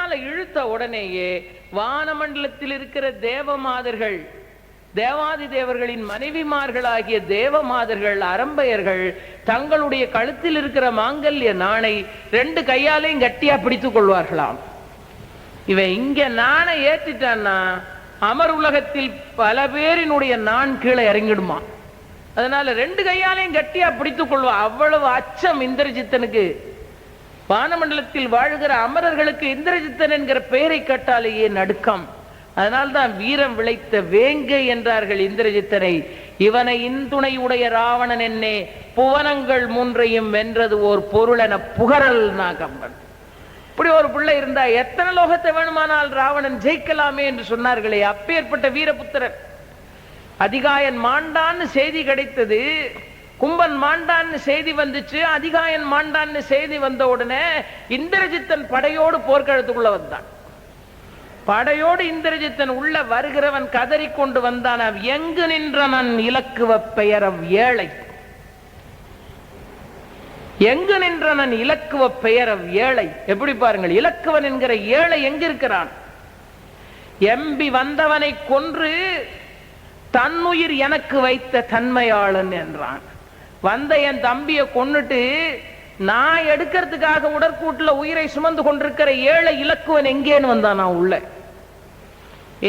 பின்னால இழுத்த உடனேயே வானமண்டலத்தில் இருக்கிற தேவமாதர்கள், தேவாதி தேவர்களின் மனைவிமார்களாகிய தேவமாதர்கள், அரம்பையர்கள் தங்களுடைய கழுத்தில் இருக்கிற மாங்கல்ய நாணை 2 கையாலையும் கட்டியா பிடித்துக் கொள்வார்களாம். இவன் இங்க நாணை ஏற்றிட்டான்னா அமர் உலகத்தில் பல பேரினுடைய நான் கீழே இறங்கிடுமா. அதனால 2 கையாலையும் கட்டியா பிடித்துக் கொள்வான். அவ்வளவு அச்சம் இந்திரஜித்தனுக்கு. வானமண்டலத்தில் வாழ்கிற அமரர்களுக்கு இந்திரஜித்தன் என்கிற பெயரை கேட்டாலேயே நடுக்கம். அதனால்தான் வீரம் விளைத்த வேங்கை என்றார்கள் இந்திரஜித்தனை. இவனை இன்துணை உடைய ராவணன் என்னே புவனங்கள் 3ஐயும் வென்றது ஓர் பொருளென புகழல் நாகம்பன். இப்படி ஒரு பிள்ளை இருந்தா எத்தனை லோகத்தை வேணுமானால் ராவணன் ஜெயிக்கலாமே என்று சொன்னார்களே, அப்பேற்பட்ட வீரபுத்திரன். அதிகாயன் மாண்டான்னு செய்தி கிடைத்தது, கும்பன் மாண்டான்னு செய்தி வந்துச்சு. அதிகாயன் மாண்டான்னு செய்தி வந்த உடனே இந்திரஜித்தன் படையோடு போர்க்களத்துக்குள்ள வந்தான். படையோடு இந்திரஜித்தன் உள்ள வருகிறவன் கதறிக்கொண்டு வந்தான். எங்கு நின்றனன் இலக்குவ பெயரவ் ஏழை, எங்கு நின்றனன் இலக்குவ பெயரவ் ஏழை. எப்படி பாருங்கள், இலக்குவன் என்கிற ஏழை எங்க இருக்கிறான்? எம்பி வந்தவனை கொன்று தன்னுயிர் எனக்கு வைத்த தன்மையாளன் என்றான். வந்த என் தம்பியை கொன்னுட்டு நான் எடுக்கிறதுக்காக உடற்கூட்டுல உயிரை சுமந்து கொண்டிருக்கிற ஏழை இலக்குவன் எங்கேன்னு வந்தான். நான் உள்ள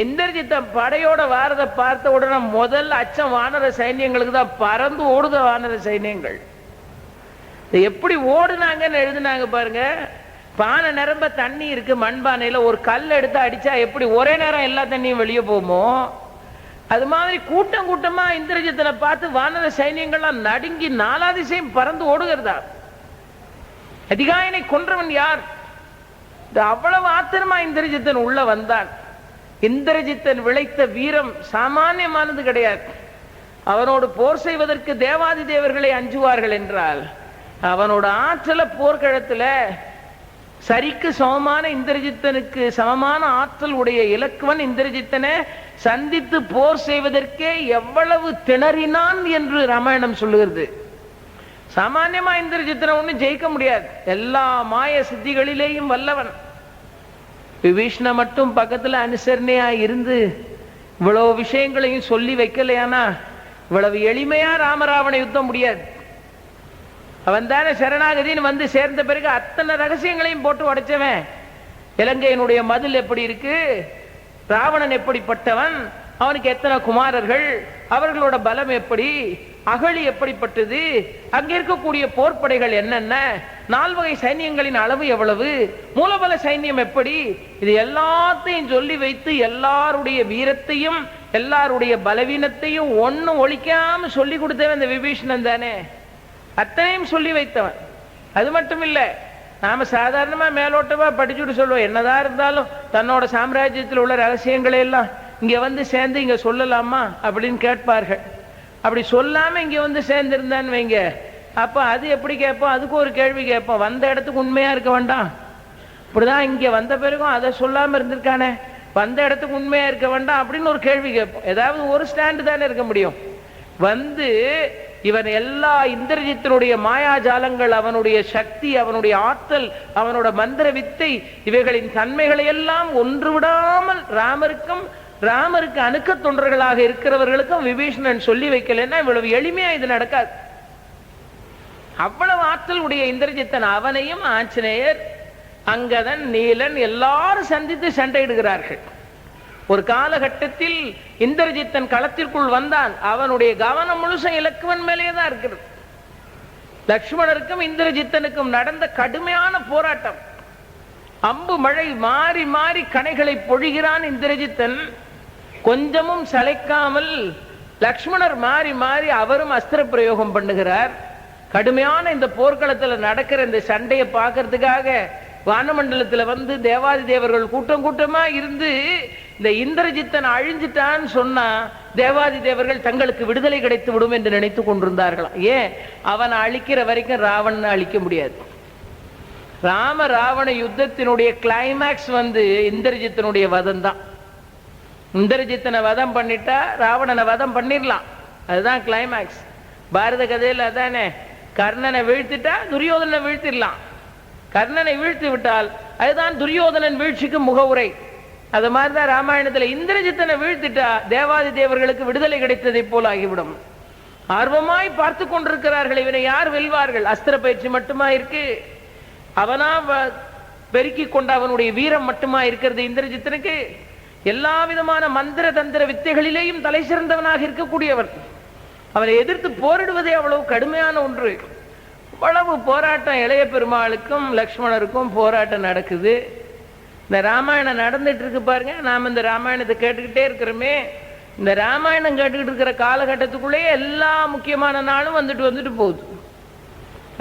இந்திரஜித்தன் படையோட வாரதை பார்த்த உடனே முதல் அச்சம் வானர சைன்யங்களுக்கு தான். பறந்து ஓடுத வானர சைன்யங்கள். எப்படி ஓடுனாங்கன்னு எழுதுனாங்க பாருங்க. பானை நிரம்ப தண்ணி இருக்கு, மண்பானையில ஒரு கல் எடுத்து அடிச்சா எப்படி ஒரே நேரம் எல்லா தண்ணியும் வெளியே போகுமோ, அது மாதிரி கூட்டம் கூட்டமா இந்திரஜித்தனை பார்த்து வானர சைன்யங்கள்லாம் நடுங்கி நாலாதிசையும் பறந்து ஓடுகிறதா. அதிகாயனை கொன்றவன் யார்? அவ்வளவு ஆத்திரமா இந்திரஜித்தன் உள்ள வந்தான். இந்திரஜித்தன் விளைத்த வீரம் சாமானியமானது கிடையாது. அவனோடு போர் செய்வதற்கு தேவாதி தேவர்களை அஞ்சுவார்கள் என்றால், அவனோட ஆற்றல போர்க்களத்துல சரிக்கு சமமான இந்திரஜித்தனுக்கு சமமான ஆற்றல் உடைய இலக்குவன் இந்திரஜித்தனை சந்தித்து போர் செய்வதற்கே எவ்வளவு திணறினான் என்று ராமாயணம் சொல்லுகிறது. சாமான்யமா இந்திரஜித்தனை ஒன்னும் ஜெயிக்க முடியாது. எல்லா மாய சித்திகளிலேயும் வல்லவன். விபீஷ்ண மட்டும் பக்கத்துல அனுசரணையா இருந்து இவ்வளவு விஷயங்களையும் சொல்லி வைக்கலையானா இவ்வளவு எளிமையா ராமராவண யுத்தம் முடியாது. அவன் தானே சரணாகதின்னு வந்து சேர்ந்த பிறகு அத்தனை ரகசியங்களையும் போட்டு உடைச்சவன். இலங்கையினுடைய மதில் எப்படி இருக்கு, ராவணன் எப்படிப்பட்டவன், அவனுக்கு எத்தனை குமாரர்கள், அவர்களோட பலம் எப்படி, அகழி எப்படிப்பட்டது, அங்க இருக்கக்கூடிய போர்ப்படைகள் என்னென்ன, 4 வகை சைன்யங்களின் அளவு எவ்வளவு, மூலபல சைன்யம் எப்படி, இது எல்லாத்தையும் சொல்லி வைத்து எல்லாருடைய வீரத்தையும் எல்லாருடைய பலவீனத்தையும் ஒன்னும் ஒழிக்காம சொல்லி கொடுத்தவன் இந்த விபீஷணன் தானே. அத்தனையும் சொல்லி வைத்தவன். அது மட்டும் இல்ல, நாம சாதாரணமா மேலோட்டமா படிச்சுட்டு சொல்லுவோம். என்னதான் இருந்தாலும் தன்னோட சாம்ராஜ்யத்தில் உள்ள ரகசியங்களை எல்லாம் இங்க வந்து சேர்ந்து இங்க சொல்லலாமா அப்படின்னு கேட்பார்கள். அப்படி சொல்லாம இங்க வந்து சேர்ந்திருந்தான்னு வைங்க, அப்ப அது எப்படி கேட்போம், அதுக்கு ஒரு கேள்வி கேட்போம். வந்த இடத்துக்கு உண்மையா இருக்க வேண்டாம். இப்படிதான் இங்க வந்த பிறகும் அதை சொல்லாம இருந்திருக்கானே, வந்த இடத்துக்கு உண்மையா இருக்க வேண்டாம் அப்படின்னு ஒரு கேள்வி கேட்போம். ஏதாவது ஒரு ஸ்டாண்டு தானே இருக்க முடியும். வந்து இவன் எல்லா இந்திரஜித்தனுடைய மாயாஜாலங்கள், அவனுடைய சக்தி, அவனுடைய ஆற்றல், அவனோட மந்திர வித்தை, இவைகளின் தன்மைகளை எல்லாம் ஒன்று விடாமல் ராமருக்கு அணுக்க தொண்டர்களாக இருக்கிறவர்களுக்கும் விபீஷணன் சொல்லி வைக்கலன்னா இவ்வளவு எளிமையா இது நடக்காது. அவ்வளவு ஆற்றல் உடைய இந்திரஜித்தன், அவனையும் ஆஞ்சநேயர், அங்கதன், நீலன் எல்லாரும் சந்தித்து சண்டையிடுகிறார்கள். ஒரு காலகட்டத்தில் இந்திரஜித்தன் களத்திற்குள் வந்தான். அவனுடைய கவனம் முழுச இலக்குவன் மேலே தான் இருக்கிறது. லட்சுமணருக்கும் இந்திரஜித்தனுக்கும் நடந்த கடுமையான போராட்டம். அம்பு மழை மாறி மாறி கணைகளை பொழிகிறான் இந்திரஜித்தன். கொஞ்சமும் சளைக்காமல் லட்சுமணர் மாறி மாறி அவரும் அஸ்திர பிரயோகம் பண்ணுகிறார். கடுமையான இந்த போர்க்களத்தில் நடக்கிற இந்த சண்டையை பார்க்கறதுக்காக வானமண்டலத்துல வந்து தேவாதி தேவர்கள் கூட்டம் கூட்டமா இருந்து இந்த இந்திரஜித்தன் அழிஞ்சிட்டான்னு சொன்னா தேவாதி தேவர்கள் தங்களுக்கு விடுதலை கிடைத்து விடும் என்று நினைத்து கொண்டிருந்தார்களாம். ஏன், அவனை அழிக்கிற வரைக்கும் ராவணனை அழிக்க முடியாது. ராவண யுத்தத்தினுடைய கிளைமேக்ஸ் வந்து இந்திரஜித்தனுடைய வதம் தான். இந்திரஜித்தனை வதம் பண்ணிட்டா ராவணனை வதம் பண்ணிடலாம், அதுதான் கிளைமேக்ஸ். பாரத கதையில் அதானே, கர்ணனை வீழ்த்திட்டா துரியோதனை வீழ்த்திடலாம். கர்ணனை வீழ்த்தி விட்டால் அதுதான் துரியோதனன் வீழ்ச்சிக்கு முகவுரை. அது மாதிரிதான் ராமாயணத்துல இந்திரஜித்தனை வீழ்த்திட்டா தேவாதி தேவர்களுக்கு விடுதலை கிடைத்ததை போல ஆகிவிடும். ஆர்வமாய் பார்த்து கொண்டிருக்கிறார்கள், இவனை யார் வெல்வார்கள்? அஸ்திர பயிற்சி மட்டுமா இருக்கு? அவனா பெருக்கி கொண்ட அவனுடைய வீரம் மட்டுமா இருக்கிறது இந்திரஜித்தனுக்கு? எல்லா விதமான மந்திர தந்திர வித்தைகளிலேயும் தலை சிறந்தவனாக இருக்கக்கூடியவன். அவனை எதிர்த்து போரிடுவதே அவ்வளவு கடுமையான ஒன்று. அவ்வளவு போராட்டம், இளைய பெருமாளுக்கும் லக்ஷ்மணருக்கும் போராட்டம் நடக்குது. இந்த ராமாயணம் நடந்துட்டு இருக்கு பாருங்க. நாம் இந்த ராமாயணத்தை கேட்டுக்கிட்டே இருக்கிறோமே, இந்த ராமாயணம் கேட்டுக்கிட்டு இருக்கிற காலகட்டத்துக்குள்ளேயே எல்லா முக்கியமான நாளும் வந்துட்டு போகுது.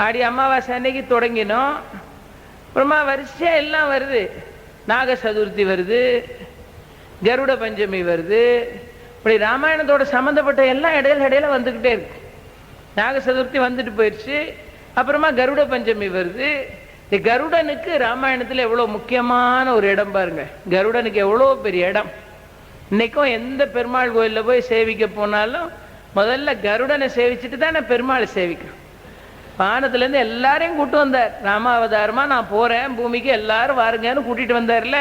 ஆடி அமாவாசை அன்னைக்கு தொடங்கினோம், அப்புறமா வரிசையா எல்லாம் வருது. நாக சதுர்த்தி வருது, கருட பஞ்சமி வருது, இப்படி ராமாயணத்தோட சம்பந்தப்பட்ட எல்லாம் இடையில வந்துகிட்டே இருக்கு. நாக சதுர்த்தி வந்துட்டு போயிடுச்சு, அப்புறமா கருட பஞ்சமி வருது. இந்த கருடனுக்கு ராமாயணத்துல எவ்வளவு முக்கியமான ஒரு இடம் பாருங்க. கருடனுக்கு எவ்வளவு பெரிய இடம். இன்னைக்கும் எந்த பெருமாள் கோயில்ல போய் சேவிக்க போனாலும் முதல்ல கருடனை சேவிச்சுட்டு தான் பெருமாளை சேவிக்கும். வானத்துல இருந்து எல்லாரையும் கூட்டு வந்தார். ராமாவதாரமா நான் போறேன் பூமிக்கு, எல்லாரும் வாருங்கன்னு கூட்டிட்டு வந்தார்ல.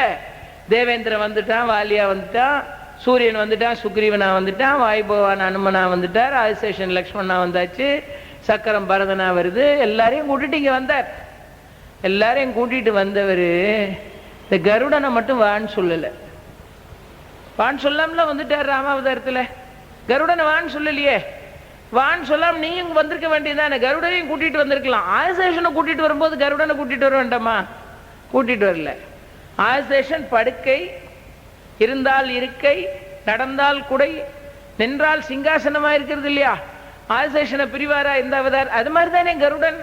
தேவேந்திரன் வந்துட்டான், வாலியா வந்துட்டான், சூரியன் வந்துட்டான், சுக்ரீவனா வந்துட்டான், வாயுபவான் அனுமனா வந்துட்டார், ஆதிசேஷன் லக்ஷ்மணா வந்தாச்சு, சக்கரம் பரதனா வருது. எல்லாரையும் கூட்டிட்டு இங்க வந்தார். எல்லாரையும் கூட்டிட்டு வந்தவர் இந்த கருடனை மட்டும் வான்னு சொல்லல. வான்னு சொல்லாமல வந்துட்டார் ராமாவதாரத்துல. கருடனை வான்னு சொல்லலையே. வான்னு சொல்லாம நீங்க வந்திருக்க வேண்டியதானே, கருடனையும் கூட்டிட்டு வந்திருக்கலாம். ஆதிசேஷனை கூட்டிட்டு வரும்போது கருடனை கூட்டிட்டு வர வேண்டாமா? கூட்டிட்டு வரல. ஆதிசேஷன் படுக்கை, இருந்தால் இருக்கை, நடந்தால் குடை, நின்றால் சிங்காசனமா இருக்கிறது இல்லையா? ஆதிசேஷனை பிரிவாரா இந்த அவதாரம்? அது மாதிரி தானே கருடன்.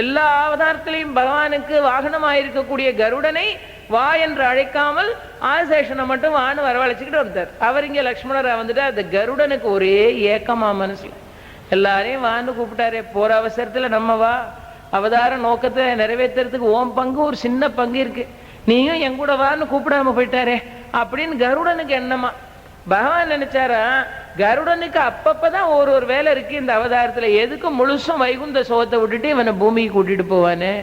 எல்லா அவதாரத்திலையும் பகவானுக்கு வாகனமாயிருக்கக்கூடிய கருடனை வா என்று அழைக்காமல் ஆதிசேஷனை மட்டும் வான்னு வரவழைச்சுக்கிட்டு வந்தார். அவர் இங்க லக்ஷ்மணரா வந்துட்டு அந்த கருடனுக்கு ஒரே ஏக்கமா மனசுல. எல்லாரையும் வான்னு கூப்பிட்டாரே, போற அவசரத்துல நம்ம வா, அவதார நோக்கத்தை நிறைவேற்றுறதுக்கு ஓம் பங்கு ஒரு சின்ன பங்கு இருக்கு, நீயும் என் கூட வான்னு கூப்பிடாம போயிட்டாரே அப்படின்னு கருடனுக்கு எண்ணமா. பகவான் நினைச்சாரா, கருடனுக்கு அப்பப்பதான் ஒரு வேலை இருக்கு இந்த அவதாரத்துல, எதுக்கும் முழுசும் வைகுந்த சோகத்தை விட்டுட்டு இவனை பூமிக்கு கூட்டிட்டு போவானு,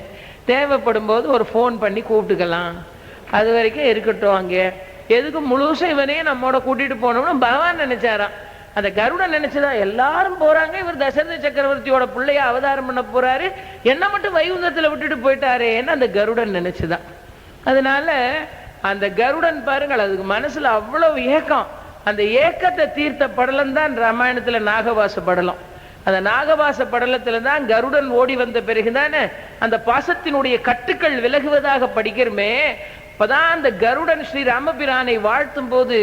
தேவைப்படும் போது ஒரு போன் பண்ணி கூப்பிட்டுக்கலாம், அது வரைக்கும் இருக்கட்டும் அங்க, எதுக்கும் முழுசும் இவனையே நம்மோட கூட்டிட்டு போனோம்னு பகவான் நினைச்சாராம். அந்த கருடன் நினைச்சதா, எல்லாரும் போறாங்க, இவர் தசரத சக்கரவர்த்தியோட பிள்ளைய அவதாரம் பண்ண போறாரு, என்ன மட்டும் வைகுந்தத்துல விட்டுட்டு போயிட்டாரேன்னு அந்த கருடன் நினைச்சுதான். அதனால அந்த கருடன் பாருங்கள், அதுக்கு மனசுல அவ்வளவு ஏக்கம். அந்த ஏக்கத்தை தீர்த்த படலம் தான் ராமாயணத்துல நாகவாச படலம். அந்த நாகவாச படலத்துல தான் கருடன் ஓடி வந்த பிறகுதானே அந்த பாசத்தினுடைய கட்டுக்கள் விலகுவதாக படிக்கிறோமே. அப்பதான் அந்த கருடன் ஸ்ரீ ராமபிரானை வாழ்த்தும் போது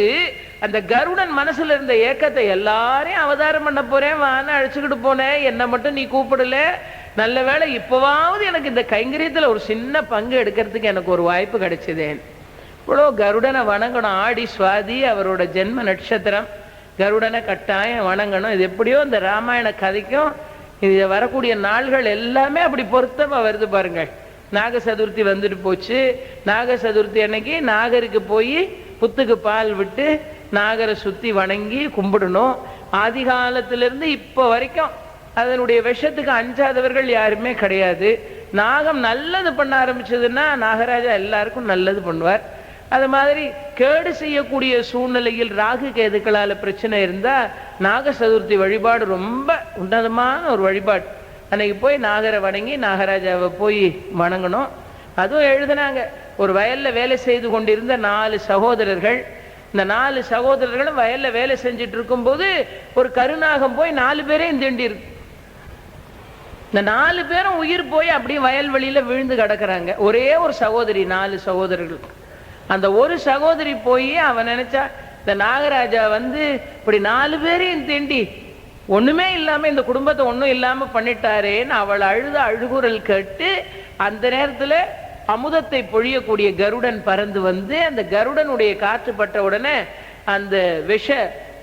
அந்த கருடன் மனசுல இருந்த ஏக்கத்தை, எல்லாரையும் அவதாரம் பண்ண போறேன் வான்னு அழைச்சுக்கிட்டு போனேன், என்ன மட்டும் நீ கூப்பிடல, நல்ல வேளை இப்பவாவது எனக்கு இந்த கைங்கரியத்துல ஒரு சின்ன பங்கு எடுக்கிறதுக்கு எனக்கு ஒரு வாய்ப்பு கிடைச்சதேன். இவ்வளோ கருடனை வணங்கணும். ஆடி சுவாதி அவரோட ஜென்ம நட்சத்திரம், கருடனை கட்டாயம் வணங்கணும். இது எப்படியோ இந்த ராமாயண கதைக்கும் இது வரக்கூடிய நாள்கள் எல்லாமே அப்படி பொருத்தமா வருது பாருங்கள். நாக சதுர்த்தி வந்துட்டு போச்சு. நாக சதுர்த்தி அன்னைக்கு நாகருக்கு போய் புத்துக்கு பால் விட்டு நாகரை சுத்தி வணங்கி கும்பிடணும். ஆதி காலத்திலிருந்து இப்ப வரைக்கும் அதனுடைய விஷத்துக்கு அஞ்சாதவர்கள் யாருமே கிடையாது. நாகம் நல்லது பண்ண ஆரம்பிச்சதுன்னா நாகராஜா எல்லாருக்கும் நல்லது பண்ணுவார். அது மாதிரி கேடு செய்யக்கூடிய சூழ்நிலையில் ராகு கேதுக்களால பிரச்சனை இருந்தா நாக சதுர்த்தி வழிபாடு ரொம்ப உன்னதமான ஒரு வழிபாடு. அன்னைக்கு போய் நாகரை வணங்கி நாகராஜாவை போய் வணங்கணும். அதுவும் எழுதுனாங்க, ஒரு வயல்ல வேலை செய்து கொண்டிருந்த 4 சகோதரர்கள், இந்த 4 சகோதரர்களும் வயல்ல வேலை செஞ்சுட்டு இருக்கும் போது ஒரு கருநாகம் போய் 4 பேரையும் திண்டிருக்கு. இந்த 4 பேரும் உயிர் போய் அப்படியே வயல்வெளியில விழுந்து கிடக்குறாங்க. ஒரே ஒரு சகோதரி, 4 சகோதரர்கள். அந்த ஒரு சகோதரி போய் அவன் நினைச்சா, இந்த நாகராஜா வந்து இப்படி 4 பேரையும் திண்டி ஒண்ணுமே இல்லாம இந்த குடும்பத்தை ஒண்ணும் இல்லாம பண்ணிட்டாரேன்னு அவள் அழுத அழுகுரல் கேட்டு அந்த நேரத்துல அமுதத்தை பொழியக்கூடிய கருடன் பறந்து வந்து அந்த கருடனுடைய காற்று பட்ட உடனே அந்த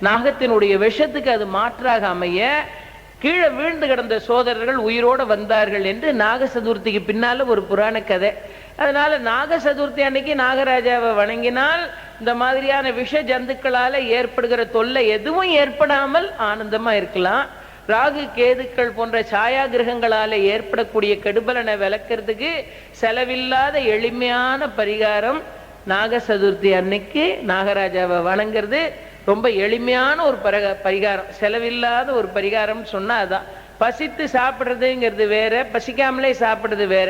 நாகத்தினுடைய விஷத்துக்கு அது மாற்றாக அமைய கீழே வீழ்ந்து கிடந்த சோதரர்கள் உயிரோடு வந்தார்கள் என்று நாக சதுர்த்திக்கு பின்னால ஒரு புராண கதை. அதனால நாக சதுர்த்தி அன்னைக்கு நாகராஜாவை வணங்கினால் இந்த மாதிரியான விஷ ஜந்துக்களால ஏற்படுகிற தொல்லை எதுவும் ஏற்படாமல் ஆனந்தமா இருக்கலாம். ராகு கேதுக்கள் போன்ற சாயா கிரகங்களால ஏற்படக்கூடிய கெடுபலனை விளக்கிறதுக்கு செலவில்லாத எளிமையான பரிகாரம் நாக சதுர்த்தி அன்னைக்கு நாகராஜாவை வணங்குறது. ரொம்ப எளிமையான ஒரு பரிகாரம், செலவில்லாத ஒரு பரிகாரம் சொன்னா அதான். பசித்து சாப்பிடுறதுங்கிறது வேற, பசிக்காமலே சாப்பிடுறது வேற.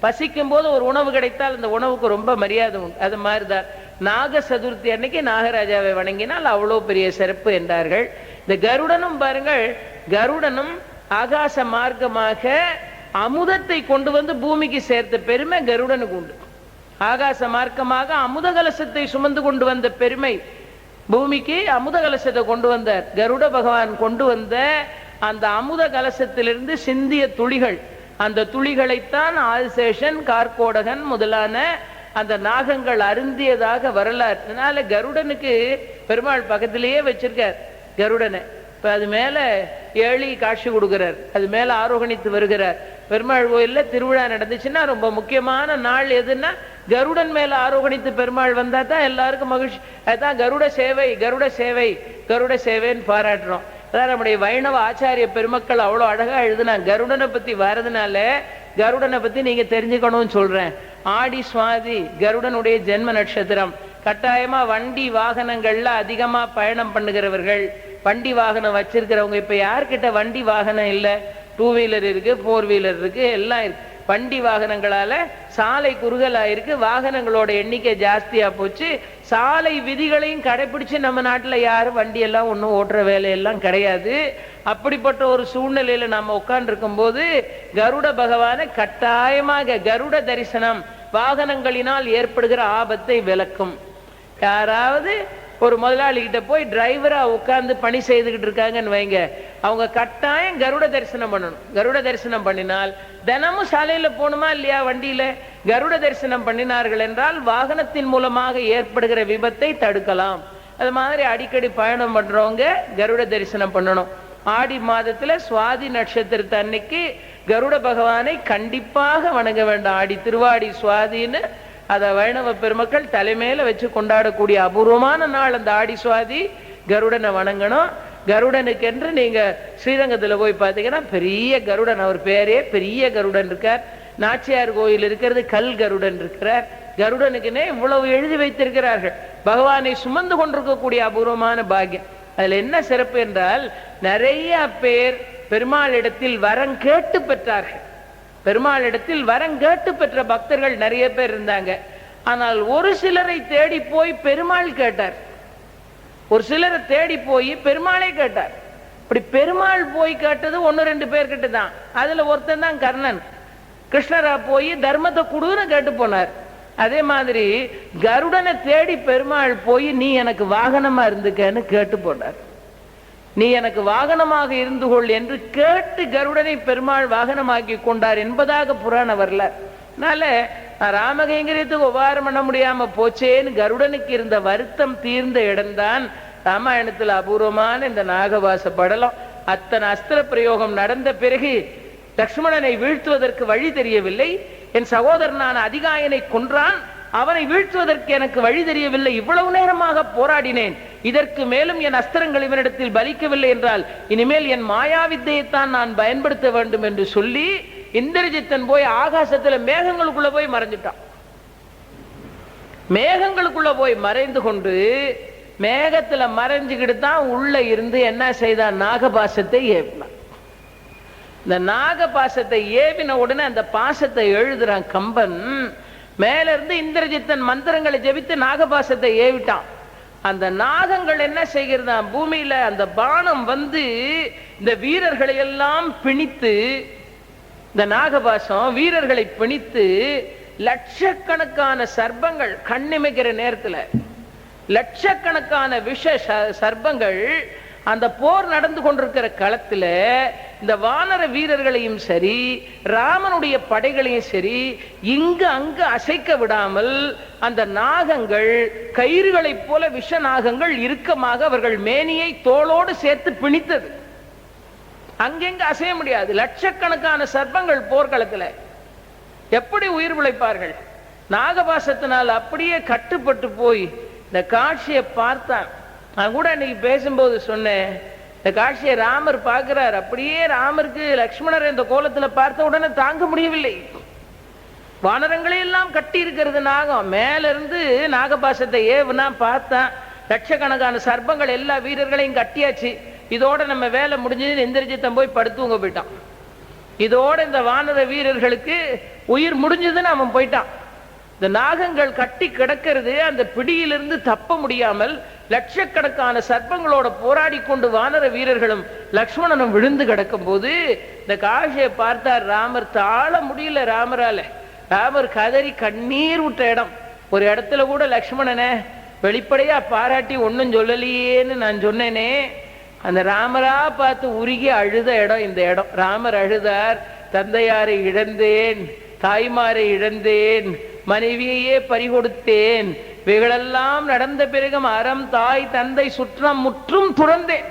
பசிக்கும் போது ஒரு உணவு கிடைத்தால் அந்த உணவுக்கு ரொம்ப மரியாதை உண்டு. அது மாதிரிதான் நாக சதுர்த்தி அன்னைக்கு நாகராஜாவை வணங்கினால் அவ்வளோ பெரிய சிறப்பு என்றார்கள். இந்த கருடனும் பாருங்கள், கருடனும் ஆகாச மார்க்கமாக அமுதத்தை கொண்டு வந்து பூமிக்கு சேர்த்த பெருமை கருடனுக்கு உண்டு. ஆகாச மார்க்கமாக அமுத கலசத்தை சுமந்து கொண்டு வந்த பெருமை, பூமிக்கு அமுத கலசத்தை கொண்டு வந்தார் கருட பகவான். கொண்டு வந்த அந்த அமுத கலசத்திலிருந்து சிந்திய துளிகள், அந்த துளிகளைத்தான் ஆதிசேஷன், கார்கோடகன் முதலான அந்த நாகங்கள் அருந்தியதாக வரலாறு. அதனால கருடனுக்கு பெருமாள் பக்கத்திலேயே வச்சிருக்கார் கருடனை. இப்ப அது மேல ஏழி காட்சி கொடுக்கிறார், அது மேல ஆரோகணித்து வருகிறார். பெருமாள் கோயில்ல திருவிழா நடந்துச்சுன்னா ரொம்ப முக்கியமான நாள் எதுன்னா கருடன் மேல ஆரோகணித்து பெருமாள் வந்தா தான் எல்லாருக்கும் மகிழ்ச்சி. அதுதான் கருட சேவை, கருட சேவை, கருட சேவைன்னு பாராட்டுறோம். அதான் நம்முடைய வைணவ ஆச்சாரிய பெருமக்கள் அவ்வளோ அழகா எழுதுனாங்க. கருடனை பத்தி வர்றதுனால கருடனை பத்தி நீங்க தெரிஞ்சுக்கணும்னு சொல்றேன். ஆடி சுவாதி கருடனுடைய ஜென்ம நட்சத்திரம். கட்டாயமா வண்டி வாகனங்கள்ல அதிகமா பயணம் பண்ணுகிறவர்கள், வண்டி வாகனம் வச்சிருக்கிறவங்க, இப்ப யார்கிட்ட வண்டி வாகனம் இல்ல? 2 வீலர் இருக்கு, 4 வீலர் இருக்கு, எல்லாம் இருக்கு. வண்டி வாகனங்களால சாலை குறுகலாயிருக்கு, வாகனங்களோட எண்ணிக்கை ஜாஸ்தியா போச்சு. சாலை விதிகளையும் கடைபிடிச்சு நம்ம நாட்டுல யாரும் வண்டி எல்லாம் ஒன்றும் ஓட்டுற வேலையெல்லாம் கிடையாது. அப்படிப்பட்ட ஒரு சூழ்நிலையில நாம உட்கார்ந்து இருக்கும் போது கருட பகவானை கட்டாயமாக கருட தரிசனம் வாகனங்களினால் ஏற்படுகிற ஆபத்தை விளக்கும். யாராவது ஒரு முதலாளி கிட்ட போய் டிரைவரா உட்கார்ந்து பணி செய்துகிட்டு இருக்காங்கன்னு வைங்க, அவங்க கட்டாயம் கருட தரிசனம் பண்ணணும். கருட தரிசனம் பண்ணினால் தினமும் சாலையில போகணுமா இல்லையா? வண்டியில கருட தரிசனம் பண்ணினார்கள் என்றால் வாகனத்தின் மூலமாக ஏற்படுகிற விபத்தை தடுக்கலாம். அது மாதிரி அடிக்கடி பயணம் பண்றவங்க கருட தரிசனம் பண்ணணும். ஆடி மாதத்துல சுவாதி நட்சத்திரத்தை அன்னைக்கு கருட பகவானை கண்டிப்பாக வணங்க வேண்டும். ஆடி திருவாடி சுவாதின்னு அத வைணவ பெருமக்கள் தலைமையில வச்சு கொண்டாடக்கூடிய அபூர்வமான நாள் அந்த ஆடி சுவாதி. கருடனை வணங்கணும். கருடனுக்கு என்று நீங்க ஸ்ரீரங்கத்துல போய் பார்த்தீங்கன்னா பெரிய கருடன், அவர் பேரே பெரிய கருடன் இருக்கார். நாச்சியார் கோயில் இருக்கிறது கல் கருடன் இருக்கிறார். கருடனுக்குன்னே இவ்வளவு எழுதி வைத்திருக்கிறார்கள். பகவானை சுமந்து கொண்டிருக்கக்கூடிய அபூர்வமான பாக்கியம். அதுல என்ன சிறப்பு என்றால் நிறைய பேர் பெருமாள் இடத்தில் வரம் கேட்டு பெற்றார்கள். பெருமாள் இடத்தில் வரம் கேட்டு பெற்ற பக்தர்கள் நிறைய பேர் இருந்தாங்க. ஆனால் ஒரு சிலரை தேடி போய் பெருமாள் கேட்டார், ஒரு சிலரை தேடி போய் பெருமாளே கேட்டார். இப்படி பெருமாள் போய் கேட்டது 1-2 பேர் கிட்ட தான். அதுல ஒருத்தன் தான் கர்ணன். கிருஷ்ணரா போய் தர்மத்தை கொடுன்னு கேட்டு போனார். அதே மாதிரி கருடனை தேடி பெருமாள் போய் நீ எனக்கு வாகனமா இருந்துக்கன்னு கேட்டு போனார். நீ எனக்கு வாகனமாக இருந்து கொள் என்று கேட்டு கருடனை பெருமாள் வாகனமாக்கி கொண்டார் என்பதாக புராண வரலாறு. அதனால ராமகைங்கரியத்துக்கு உபகாரம் பண்ண முடியாம போச்சேன்னு கருடனுக்கு இருந்த வருத்தம் தீர்ந்த இடம்தான் ராமாயணத்துல அபூர்வமான இந்த நாகவாச படலம். அத்தனை அஸ்திர பிரயோகம் நடந்த பிறகு லக்ஷ்மணனை வீழ்த்துவதற்கு வழி தெரியவில்லை. என் சகோதரனான அதிகாயனை கொன்றான், அவனை வீழ்த்துவதற்கு எனக்கு வழி தெரியவில்லை. இவ்வளவு நேரமாக போராடினேன், இதற்கு மேலும் என் அஸ்திரங்கள் இவனிடத்தில் பலிக்கவில்லை என்றால் இனிமேல் என் மாயாவித்தையைத்தான் நான் பயன்படுத்த வேண்டும் என்று சொல்லி இந்திரஜித்தன் போய் ஆகாசத்துல மேகங்களுக்குள்ள போய் மறைஞ்சிட்டான். மேகங்களுக்குள்ள போய் மறைந்து கொண்டு மேகத்துல மறைஞ்சுக்கிட்டு தான் உள்ள இருந்து என்ன செய்தான்? நாகபாசத்தை ஏவினான். இந்த நாகபாசத்தை ஏவின உடனே அந்த பாசத்தை எழுதுறான் கம்பன். மேல இருந்து இந்திரஜித்தன் மந்திரங்களை ஜெபித்து நாகபாசத்தை ஏவிட்டான். அந்த நாகங்கள் என்ன செய்கிறதா? பூமியில அந்த பானம் வந்து இந்த வீரர்களை எல்லாம் பிணித்து, இந்த நாகபாசம் வீரர்களை பிணித்து லட்சக்கணக்கான சர்ப்பங்கள் கண்ணிமைக்கிற நேரத்துல லட்சக்கணக்கான விஷ சர்ப்பங்கள் அந்த போர் நடந்து கொண்டிருக்கிற களத்துல இந்த வானர வீரர்களையும் சரி ராமனுடைய படைகளையும் சரி இங்கு அங்கு அசைக்க விடாமல் அந்த நாகங்கள் கயிறுகளைப் போல விஷ நாகங்கள் இறுக்கமாக அவர்கள் மேனியை தோளோடு சேர்த்து பிணித்தது. அங்கெங்க அசைய முடியாது. லட்சக்கணக்கான சர்ப்பங்கள் போர்க்களத்துல எப்படி உயிர் பிழைப்பார்கள்? நாகபாசத்தினால் அப்படியே கட்டுப்பட்டு போய் இந்த காட்சியை பார்த்தான். நான் கூட இன்னைக்கு பேசும்போது சொன்னேன், இந்த காட்சியை ராமர் பார்க்கிறார். அப்படியே ராமருக்கு லக்ஷ்மணர் இந்த கோலத்துல பார்த்த உடனே தாங்க முடியவில்லை. வானரங்களை எல்லாம் கட்டி இருக்கிறது நாகம். மேல இருந்து நாகபாசத்தை ஏவுனா பார்த்தா லட்சக்கணக்கான சர்ப்பங்கள் எல்லா வீரர்களையும் கட்டியாச்சு. இதோட நம்ம வேலை முடிஞ்சது. இந்திரஜித்தன் போய் படுத்துவங்க போயிட்டான். இதோட இந்த வானர வீரர்களுக்கு உயிர் முடிஞ்சதுன்னு அவன் போயிட்டான். இந்த நாகங்கள் கட்டி கிடக்கிறது. அந்த பிடியிலிருந்து தப்ப முடியாமல் லட்சக்கணக்கான சர்ப்பங்களோட போராடி கொண்டு வானர வீரர்களும் லக்ஷ்மணனும் விழுந்து கிடக்கும் போது இந்த காட்சியை பார்த்தார் ராமர். தாழ முடியல ராமரால. ராமர் கதறி கண்ணீர் விட்ட இடம். ஒரு இடத்துல கூட லக்ஷ்மணனை வெளிப்படையா பாராட்டி ஒன்னும் சொல்லலையேன்னு நான் சொன்னேனே, அந்த ராமரா பார்த்து உருகி அழுத இடம் இந்த இடம். ராமர் அழுதார். தந்தையாரை இழந்தேன், தாய்மாரை இழந்தேன், மனைவியையே பறிகொடுத்தேன், இவைகளெல்லாம் நடந்த பிறகும் அறம் தாய் தந்தை சுற்றம் முற்றும் துறந்தேன்.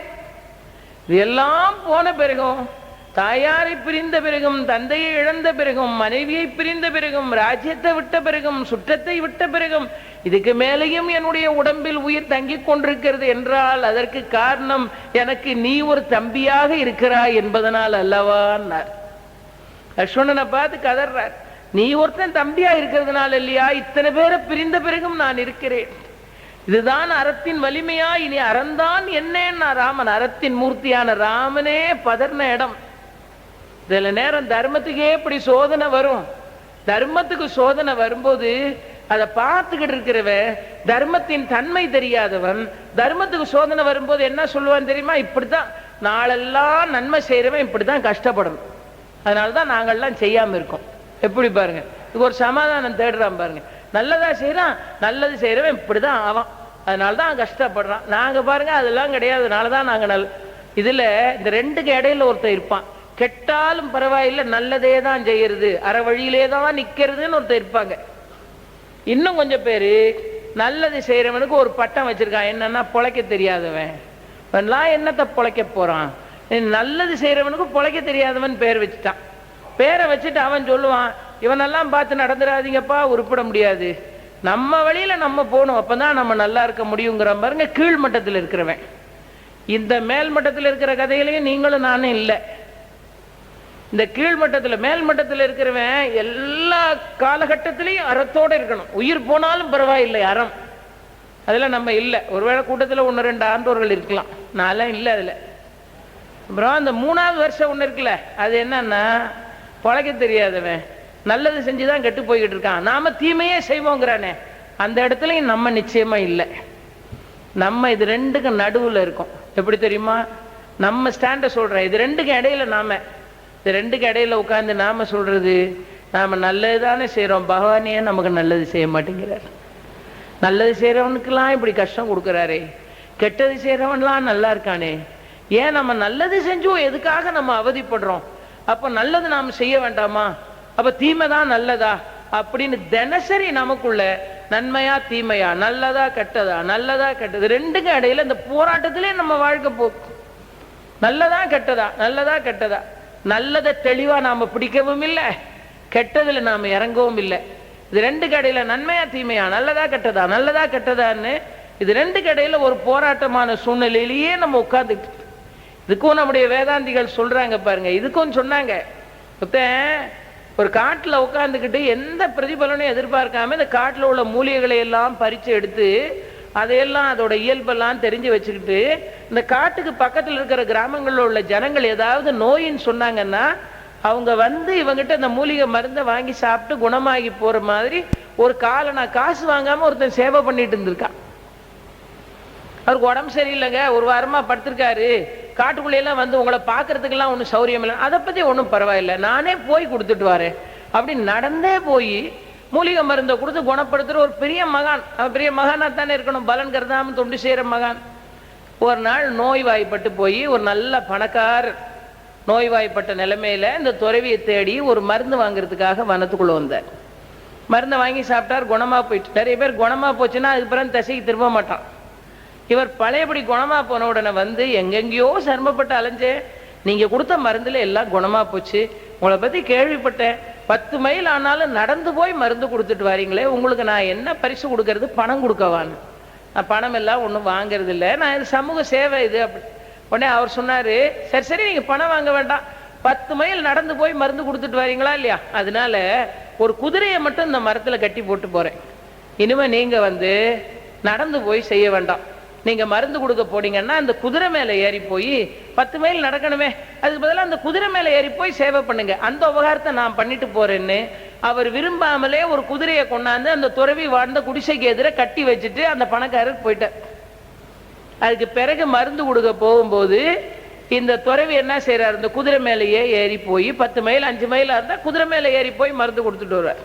இதெல்லாம் போன பிறகும், தாயாரை பிரிந்த பிறகும், தந்தையை இழந்த பிறகும், மனைவியை பிரிந்த பிறகும், ராஜ்யத்தை விட்ட பிறகும், சுற்றத்தை விட்ட பிறகும், இதுக்கு மேலேயும் என்னுடைய உடம்பில் உயிர் தங்கிக் கொண்டிருக்கிறது என்றால் அதற்கு காரணம் எனக்கு நீ ஒரு தம்பியாக இருக்கிறாய் என்பதனால் அல்லவான்னார். லக்ஷ்மணனை பார்த்து கதறார். நீ ஒருத்தன் தம்பியா இருக்கிறதுனால இல்லையா இத்தனை பேரை பிரிந்த பிறகும் நான் இருக்கிறேன். இதுதான் அறத்தின் வலிமையா? இனி அறந்தான் என்னன்னா ராமன். அறத்தின் மூர்த்தியான ராமனே பதர்ன இடம். சில நேரம் தர்மத்துக்கே இப்படி சோதனை வரும். தர்மத்துக்கு சோதனை வரும்போது அதை பார்த்துக்கிட்டு இருக்கிறவன், தர்மத்தின் தன்மை தெரியாதவன், தர்மத்துக்கு சோதனை வரும்போது என்ன சொல்லுவான் தெரியுமா? இப்படித்தான் நாளெல்லாம் நன்மை செய்யறவன் இப்படித்தான் கஷ்டப்படணும், அதனாலதான் நாங்கள்லாம் செய்யாம இருக்கோம். எப்படி பாருங்க, இது ஒரு சமாதானம் தேடுறான் பாருங்க. நல்லதா செய்யறான், நல்லது செய்யறவன் இப்படிதான் ஆவான், அதனாலதான் கஷ்டப்படுறான். நாங்க பாருங்க அதெல்லாம் கிடையாது, அதனாலதான் நாங்க இதுல இந்த ரெண்டுக்கு இடையில ஒருத்தர் இருப்பான். கெட்டாலும் பரவாயில்லை, நல்லதே தான் செய்யறது, அற வழியிலே தான் நிக்கிறதுன்னு ஒருத்தர் இருப்பாங்க. இன்னும் கொஞ்சம் பேரு நல்லது செய்யறவனுக்கு ஒரு பட்டம் வச்சிருக்கான். என்னன்னா பொழைக்க தெரியாதவன். என்னத்தை பொழைக்க போறான்? நல்லது செய்யறவனுக்கு பொழைக்க தெரியாதவன் பேர் வச்சுட்டான். பேரை வச்சுட்டு அவன் சொல்லுவான், இவனெல்லாம் பார்த்து நடந்துடாதீங்கப்பா, உருப்பிட முடியாது, நம்ம வழியில நம்ம போகணும், அப்பதான் நம்ம நல்லா இருக்க முடியுங்கிற பாருங்க. கீழ் மட்டத்தில் இருக்கிறவன். இந்த மேல் மட்டத்தில் இருக்கிற கதையிலையும் நீங்களும் நானும் இல்லை. இந்த கீழ்மட்டத்தில் மேல் மட்டத்தில் இருக்கிறவன் எல்லா காலகட்டத்திலையும் அறத்தோடு இருக்கணும். உயிர் போனாலும் பரவாயில்லை அறம், அதெல்லாம் நம்ம இல்லை. ஒருவேளை கூட்டத்தில் 1-2 ஆண்டோர்கள் இருக்கலாம், நான்லாம் இல்லை அதில். அப்புறம் அந்த 3வது வருஷம் ஒன்று இருக்குல்ல, அது என்னன்னா பழக்க தெரியாதவன், நல்லது செஞ்சுதான் கெட்டு போய்கிட்டு இருக்கான், நாம தீமையே செய்வோங்கிறானே, அந்த இடத்துலையும் நம்ம நிச்சயமா இல்லை. நம்ம இது ரெண்டுக்கும் நடுவில் இருக்கோம். எப்படி தெரியுமா? நம்ம ஸ்டாண்ட சொல்றேன், இது ரெண்டுக்கும் இடையில நாம, இது ரெண்டுக்கு இடையில உட்கார்ந்து நாம சொல்றது, நாம நல்லதுதானே செய்யறோம், பகவானே நமக்கு நல்லது செய்ய மாட்டேங்கிறார். நல்லது செய்யறவனுக்கெல்லாம் இப்படி கஷ்டம் கொடுக்கிறாரே, கெட்டது செய்யறவன்லாம் நல்லா இருக்கானே, ஏன் நம்ம நல்லது செஞ்சோம் எதுக்காக நம்ம அவதிப்படுறோம்? அப்ப நல்லது நாம செய்ய வேண்டாமா? அப்ப தீமை தான் நல்லதா அப்படின்னு தினசரி நமக்குள்ள நன்மையா தீமையா, நல்லதா கெட்டதா, நல்லதா கெட்டது, ரெண்டுக்கும் இடையில இந்த போராட்டத்திலே நம்ம வாழ்க்கை போகும். நல்லதா கெட்டதா, நல்லதா கெட்டதா, நல்லதை தெளிவா நாம பிடிக்கவும் இல்லை, கெட்டதுல நாம இறங்கவும் இல்லை. இது ரெண்டுக்கு இடையில நன்மையா தீமையா, நல்லதா கெட்டதா, நல்லதா கெட்டதான்னு இது ரெண்டுக்கு இடையில ஒரு போராட்டமான சூழ்நிலையிலேயே நம்ம உட்கார்ந்துட்டு. இதுக்கும் நம்முடைய வேதாந்திகள் சொல்றாங்க பாருங்க. இதுக்கும் சொன்னாங்க, ஒரு காட்டுல உட்கார்ந்துக்கிட்டு எந்த பிரதிபலனும் எதிர்பார்க்காம இந்த காட்டுல உள்ள மூலிகைகளை எல்லாம் பறிச்சு எடுத்து அதையெல்லாம் அதோட இயல்பெல்லாம் தெரிஞ்சு வச்சுக்கிட்டு இந்த காட்டுக்கு பக்கத்தில் இருக்கிற கிராமங்களில் உள்ள ஜனங்கள் ஏதாவது நோயின்னு சொன்னாங்கன்னா அவங்க வந்து இவங்கிட்ட இந்த மூலிகை மருந்தை வாங்கி சாப்பிட்டு குணமாகி போற மாதிரி ஒரு காலனா காசு வாங்காம ஒருத்தன் சேவை பண்ணிட்டு இருந்திருக்கான். அவருக்கு உடம்பு சரியில்லைங்க, ஒரு வாரமா படுத்திருக்காரு, காட்டுக்குள்ளையெல்லாம் வந்து உங்களை பார்க்கறதுக்கெல்லாம் ஒன்றும் சௌரியம் இல்லை, அதை பத்தி ஒன்றும் பரவாயில்லை, நானே போய் கொடுத்துட்டு வரேன் அப்படின்னு நடந்தே போய் மூலிகை மருந்தை கொடுத்து குணப்படுத்துற ஒரு பெரிய மகான். அவன் பெரிய மகானா தானே இருக்கணும், பலன் கருதாம தொண்டு செய்யற மகான். ஒரு நாள் நோய்வாய்ப்பட்டு போய் ஒரு நல்ல பணக்கார் நோய்வாய்ப்பட்ட நிலைமையில இந்த துறவியை தேடி ஒரு மருந்து வாங்குறதுக்காக வனத்துக்குள்ள வந்தார். மருந்தை வாங்கி சாப்பிட்டார், குணமா போயிட்டு. நிறைய பேர் குணமா போச்சுன்னா அதுக்கு பிறகு தசைக்கு திரும்ப மாட்டான். இவர் பழையபடி குணமா போன உடனே வந்து எங்கெங்கயோ சிரமப்பட்டு அலைஞ்சே, நீங்க கொடுத்த மருந்துல எல்லாம் குணமா போச்சு, உங்களை பத்தி கேள்விப்பட்டேன், 10 மைல் ஆனாலும் நடந்து போய் மருந்து கொடுத்துட்டு வரீங்களே, உங்களுக்கு நான் என்ன பரிசு கொடுக்கறது, பணம் கொடுக்கவான்னு. நான் பணம் எல்லாம் ஒன்றும் வாங்கறது இல்லை, நான் இது சமூக சேவை இது அப்படி. உடனே அவர் சொன்னாரு, சரி சரி நீங்க பணம் வாங்க வேண்டாம், 10 மைல் நடந்து போய் மருந்து கொடுத்துட்டு வரீங்களா இல்லையா, அதனால ஒரு குதிரையை மட்டும் இந்த மரத்துல கட்டி போட்டு போறேன். இனிமே நீங்க நடந்து போய் செய்ய வேண்டாம். நீங்க மருந்து கொடுக்க போனீங்கன்னா அந்த குதிரை மேல ஏறி போய் 10 மைல் நடக்கணுமே, அதுக்கு பதிலாக அந்த குதிரை மேல ஏறி போய் சேவை பண்ணுங்க, அந்த உபகாரத்தை நான் பண்ணிட்டு போறேன்னு அவர் விரும்பாமலே ஒரு குதிரையை கொண்டாந்து அந்த துறவி வாழ்ந்த குடிசைக்கு எதிர கட்டி வச்சுட்டு அந்த பணக்காரர் போயிட்டார். அதுக்கு பிறகு மருந்து கொடுக்க போகும்போது இந்த துறவி என்ன செய்யறாரு, இந்த குதிரை மேலேயே ஏறி போய் 10 மைல் 5 மைலா இருந்தா குதிரை மேல ஏறி போய் மருந்து கொடுத்துட்டு வருவார்.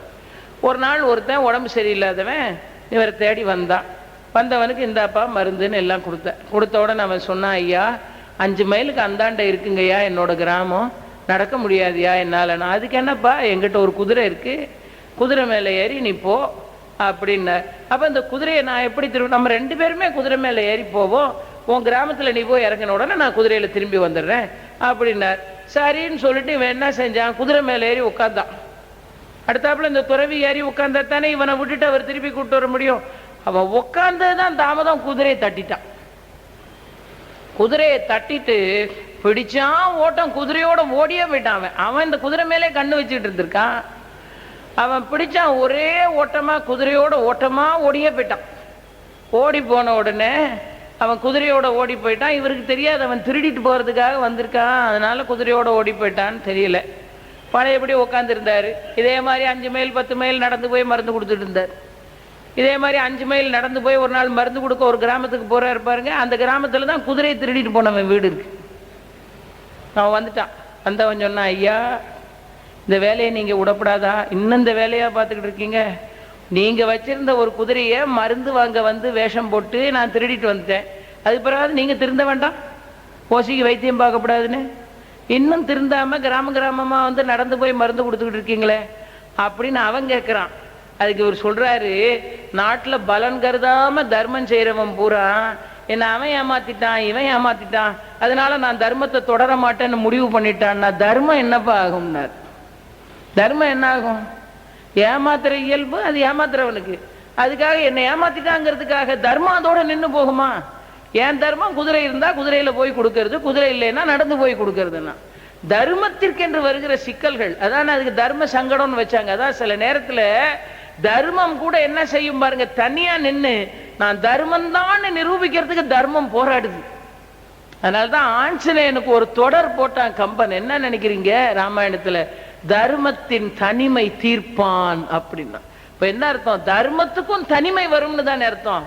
ஒரு நாள் ஒருத்தன் உடம்பு சரியில்லாதவன் இவரை தேடி வந்தான். வந்தவனுக்கு இந்தாப்பா மருந்துன்னு எல்லாம் கொடுத்த உடனே அவன் சொன்னான், ஐயா 5 மைலுக்கு அந்தாண்ட இருக்குங்கய்யா என்னோட கிராமம், நடக்க முடியாதுயா என்னால. நான் அதுக்கு என்னப்பா, என்கிட்ட ஒரு குதிரை இருக்கு, குதிரை மேல ஏறி நீ போ அப்படின்னார். அப்ப இந்த குதிரையை நான் எப்படி திரும்ப, நம்ம 2 பேருமே குதிரை மேல ஏறி போவோம், உன் கிராமத்துல நீ போய் இறங்கின உடனே நான் குதிரையில திரும்பி வந்துடுறேன் அப்படின்னார். சரின்னு சொல்லிட்டு இவன் என்ன செஞ்சான், குதிரை மேல ஏறி உட்கார்ந்தான். அடுத்தாப்புல இந்த துறவி ஏறி உட்கார்ந்தா தானே இவனை விட்டுட்டு அவர் திருப்பி கூப்பிட்டு வர முடியும். அவன் உட்கார்ந்ததுதான் தாமதம், குதிரையை தட்டிட்டான். குதிரையை தட்டிட்டு பிடிச்சான் ஓட்டம், குதிரையோட ஓடியே போயிட்டான். அவன் இந்த குதிரை மேலே கண்ணு வச்சுட்டு இருந்திருக்கான். அவன் பிடிச்சான், ஒரே ஓட்டமா குதிரையோட ஓட்டமா ஓடியே போயிட்டான். ஓடி போன உடனே அவன் குதிரையோட ஓடி போயிட்டான். இவருக்கு தெரியாது அவன் திருடிட்டு போறதுக்காக வந்திருக்கான், அதனால குதிரையோட ஓடி போயிட்டான்னு தெரியல. பழையபடி உட்கார்ந்து இருந்தாரு. இதே மாதிரி 5 மைல் 10 மைல் நடந்து போய் மருந்து கொடுத்துட்டு இருந்தார். இதே மாதிரி 5 மைல் நடந்து போய் ஒரு நாள் மருந்து கொடுக்க ஒரு கிராமத்துக்கு போறாரு பாருங்க. அந்த கிராமத்துல தான் குதிரையை திருடிட்டு போனவன் வீடு இருக்கு. அவன் வந்துட்டான். வந்தவன் சொன்னான், ஐயா இந்த வேலையை நீங்க விடப்படாதா, இன்னும் இந்த வேலையா பார்த்துக்கிட்டு இருக்கீங்க, நீங்க வச்சிருந்த ஒரு குதிரையை மருந்து வாங்க வேஷம் போட்டு நான் திருடிட்டு வந்துட்டேன், அது பிறகு நீங்க திருந்த வேண்டாம், ஓசிக்கு வைத்தியம் பார்க்கப்படாதுன்னு இன்னும் திருந்தாம கிராமமா நடந்து போய் மருந்து கொடுத்துக்கிட்டு இருக்கீங்களே அப்படின்னு அவன் கேட்கிறான். அதுக்கு இவர் சொல்றாரு, நாட்டுல பலன் கருதாம தர்மம் செய்யறவன் பூரா என்ன அவன் ஏமாத்திட்டான் இவன் ஏமாத்திட்டான், அதனால நான் தர்மத்தை தொடர மாட்டேன்னு முடிவு பண்ணிட்டான். தர்மம் என்னப்பா ஆகும்னார். தர்மம் என்ன ஆகும், ஏமாத்துற இயல்பு அது ஏமாத்துறவனுக்கு. அதுக்காக என்னை ஏமாத்திட்டாங்கிறதுக்காக தர்மம் அதோட நின்று போகுமா? ஏன் தர்மம் குதிரை இருந்தா குதிரையில போய் கொடுக்கறது, குதிரை இல்லைன்னா நடந்து போய் கொடுக்கறதுன்னா. தர்மத்திற்கென்று வருகிற சிக்கல்கள், அதான் அதுக்கு தர்ம சங்கடம்னு வச்சாங்க. அதான் சில நேரத்துல தர்மம் கூட என்ன செய்யும் பாருங்க, தனியா நின்று நான் தர்மம் தான் நிரூபிக்கிறதுக்கு தர்மம் போராடுது. அதனாலதான் ஆஞ்சநேயனுக்கு ஒரு தொடர் போட்டான் கம்பன். என்ன நினைக்கிறீங்க ராமாயணத்துல, தர்மத்தின் தனிமை தீர்ப்பான் அப்படின்னா. இப்ப என்ன அர்த்தம், தர்மத்துக்கும் தனிமை வரும்னு தானே அர்த்தம்.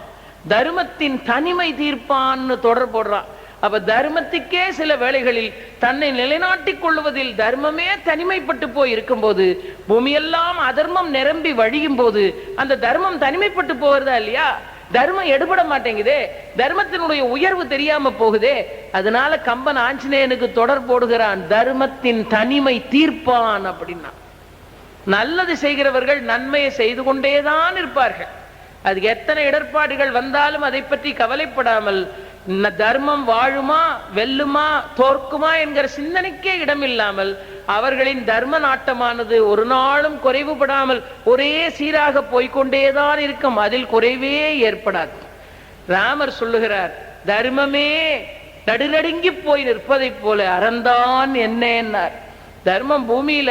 தர்மத்தின் தனிமை தீர்ப்பான்னு தொடர் போடுறான். அப்ப தர்மத்துக்கே சில வேளைகளில் தன்னை நிலைநாட்டிக் கொள்வதில் தர்மமே தனிமைப்பட்டு போய் இருக்கும் போது, பூமியெல்லாம் அதர்மம் நிரம்பி வழியும் போது அந்த தர்மம் தனிமைப்பட்டு போகிறதா இல்லையா? தர்மம் எடுபட மாட்டேங்குதே, தர்மத்தினுடைய உயர்வு தெரியாம போகுதே. அதனால கம்பன் ஆஞ்சநேயனுக்கு தொடர் போடுகிறான், தர்மத்தின் தனிமை தீர்ப்பான் அப்படின்னா. நல்லது செய்கிறவர்கள் நன்மையை செய்து கொண்டேதான் இருப்பார்கள். அதுக்கு எத்தனை இடர்பாடுகள் வந்தாலும் அதை பற்றி கவலைப்படாமல் தர்மம் வாழுமா வெல்லுமா தோற்குமா என்கிற சிந்தனைக்கே இடம் இல்லாமல் அவர்களின் தர்ம நாட்டமானது ஒரு நாளும் குறைவுபடாமல் ஒரே சீராக போய்கொண்டேதான் இருக்கும், அதில் குறைவே ஏற்படாது. ராமர் சொல்லுகிறார், தர்மமே நடுநடுங்கி போய் நிற்பதை போல அறந்தான் என்னன்னார். தர்மம் பூமியில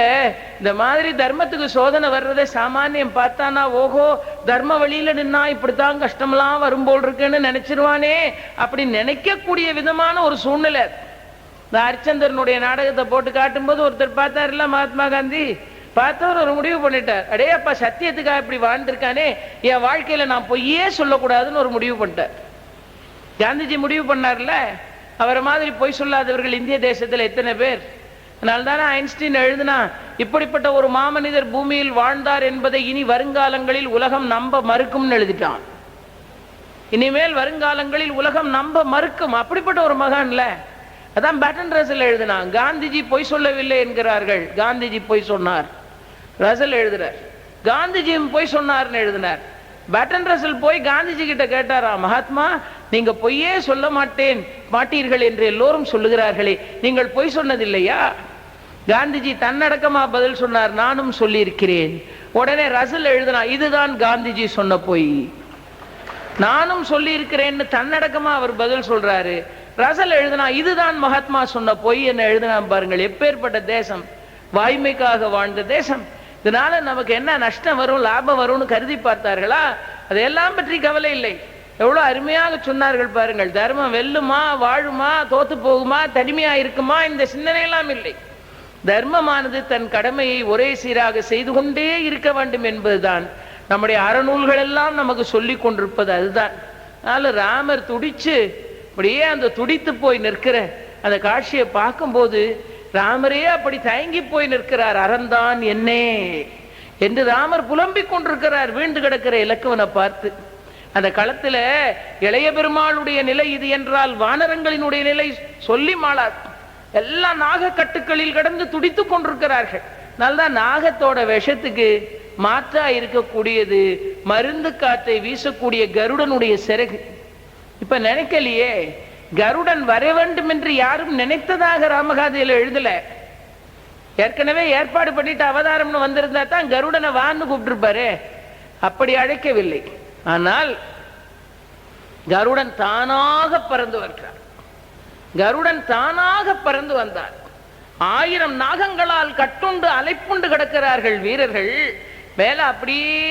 இந்த மாதிரி தர்மத்துக்கு சோதனை வர்றதை சாமானியம் பார்த்தானா, ஓஹோ தர்ம வழியில நின்னா இப்படித்தான் கஷ்டம்லாம் வரும்போல் இருக்குன்னு நினைச்சிருவானே, அப்படி நினைக்கக்கூடிய விதமான ஒரு சூழ்நிலை. இந்த ஹரிச்சந்திரனுடைய நாடகத்தை போட்டு காட்டும் போது ஒருத்தர் பார்த்தாருல மகாத்மா காந்தி, பார்த்தவர் ஒரு முடிவு பண்ணிட்டார், அடே அப்பா சத்தியத்துக்காக இப்படி வாழ்ந்திருக்கானே, என் வாழ்க்கையில நான் பொய்யே சொல்லக்கூடாதுன்னு ஒரு முடிவு பண்ணிட்டார். காந்திஜி முடிவு பண்ணார்ல, அவரை மாதிரி பொய் சொல்லாதவர்கள் இந்திய தேசத்துல எத்தனை பேர்? அதனால்தானே ஐன்ஸ்டீன் எழுதினா, இப்படிப்பட்ட ஒரு மாமனிதர் பூமியில் வாழ்ந்தார் என்பதை இனி வருங்காலங்களில் உலகம் நம்ப மறுக்கும் எழுதிட்டான். இனிமேல் வருங்காலங்களில் உலகம் நம்ப மறுக்கும், அப்படிப்பட்ட ஒரு மகான்ல. அதான் பேட்டன் ரசல் எழுதினான், காந்திஜி பொய் சொல்லவில்லை என்கிறார்கள், காந்திஜி பொய் சொன்னார். ரசல் எழுதுறார், காந்திஜியும் பொய் சொன்னார்னு எழுதினார். பேட்டன் ரசல் போய் காந்திஜி கிட்ட கேட்டாரா, மகாத்மா நீங்க பொய்யே சொல்ல மாட்டீர்கள் என்று எல்லோரும் சொல்லுகிறார்களே, நீங்கள் பொய் சொன்னதில்லையா? காந்திஜி தன்னடக்கமா பதில் சொன்னார், நானும் சொல்லி இருக்கிறேன். உடனே ரசல் எழுதினா, இதுதான் காந்திஜி சொன்ன பொய், நானும் சொல்லி இருக்கிறேன்னு தன்னடக்கமா அவர் பதில் சொல்றாரு. ரசல் எழுதினா இதுதான் மகாத்மா சொன்ன பொய் என்ன எழுதினா பாருங்கள். எப்பேற்பட்ட தேசம், வாய்மைக்காக வாழ்ந்த தேசம். இதனால நமக்கு என்ன நஷ்டம் வரும் லாபம் வரும்னு கருதி பார்த்தார்களா? அதையெல்லாம் பற்றி கவலை இல்லை. எவ்வளவு அருமையாக சொன்னார்கள் பாருங்கள். தர்மம் வெல்லுமா, வாழுமா, தோத்து போகுமா, தனிமையா இருக்குமா, இந்த சிந்தனை எல்லாம் இல்லை. தர்மமானது தன் கடமையை ஒரே சீராக செய்து கொண்டே இருக்க வேண்டும் என்பதுதான் நம்முடைய அறநூல்கள் எல்லாம் நமக்கு சொல்லி கொண்டிருப்பது. அதுதான். அதனால ராமர் துடிச்சு அப்படியே அந்த துடித்து போய் நிற்கிற அந்த காட்சியை பார்க்கும்போது ராமரே அப்படி தயங்கி போய் நிற்கிறார். அறந்தான் என்னே என்று ராமர் புலம்பிக் கொண்டிருக்கிறார் வீழ்ந்து கிடக்கிற இலக்குவனை பார்த்து. அந்த களத்துல இளைய பெருமாளுடைய நிலை இது என்றால் வானரங்களினுடைய நிலை சொல்லி மாளார். எல்லாம் நாகக்கட்டுக்களில் கடந்து துடித்துக் கொண்டிருக்கிறார்கள். நல்லா நாகத்தோட விஷத்துக்கு மாற்றா இருக்கக்கூடியது மருந்து காற்றை வீசக்கூடிய கருடனுடைய சிறகு. இப்ப நினைக்கலையே, கருடன் வர வேண்டும் என்று யாரும் நினைத்ததாக ராமகாதையில எழுதல. ஏற்கனவே ஏற்பாடு பண்ணிட்டு அவதாரம்னு வந்திருந்தா தான் கருடனை வான்னு கூப்பிட்டுருப்பாரு. அப்படி அழைக்கவில்லை. ஆனால் கருடன் தானாக பறந்து வருகிறார். கருடன் தானாக பறந்து வந்தார். 1000 நாகங்களால் கட்டுண்டு அலைப்புண்டு கிடக்கிறார்கள் வீரர்கள். மேல அப்படியே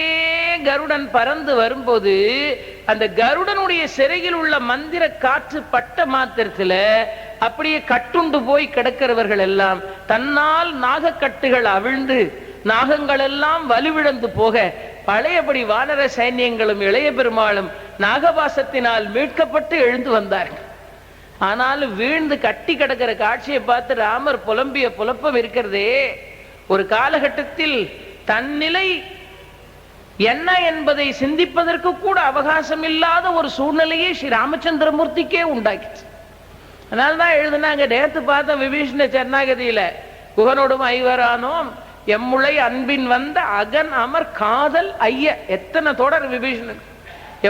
கருடன் பறந்து வரும்போது அந்த கருடனுடைய சிறையில் உள்ள மந்திர காற்று பட்ட மாத்திரத்துல அப்படியே கட்டுண்டு போய் கிடக்கிறவர்கள் எல்லாம் தன்னால் நாகக்கட்டுகள் அவிழ்ந்து நாகங்கள் எல்லாம் வலுவிழந்து போக பழையபடி வானர சைன்யங்களும் இளைய பெருமாளும் நாகபாசத்தினால் மீட்கப்பட்டு எழுந்து வந்தார்கள். ஆனாலும் வீழ்ந்து கட்டி கிடக்கிற காட்சியை பார்த்து ராமர் புலம்பிய புலப்பம் இருக்கிறதே. ஒரு காலகட்டத்தில் தன்னிலை என்ன என்பதை சிந்திப்பதற்கு கூட அவகாசம் இல்லாத ஒரு சூழ்நிலையை ஸ்ரீ ராமச்சந்திரமூர்த்திக்கே உண்டாக்கிச்சு. அதனால்தான் எழுதுனாங்க, நேற்று பார்த்த விபீஷண சரணாகதியில குகனோடும் ஐவரானோம் எம்முளை அன்பின் வந்த அகன் அமர் காதல் ஐய. எத்தனை தொடர் விபீஷணன்.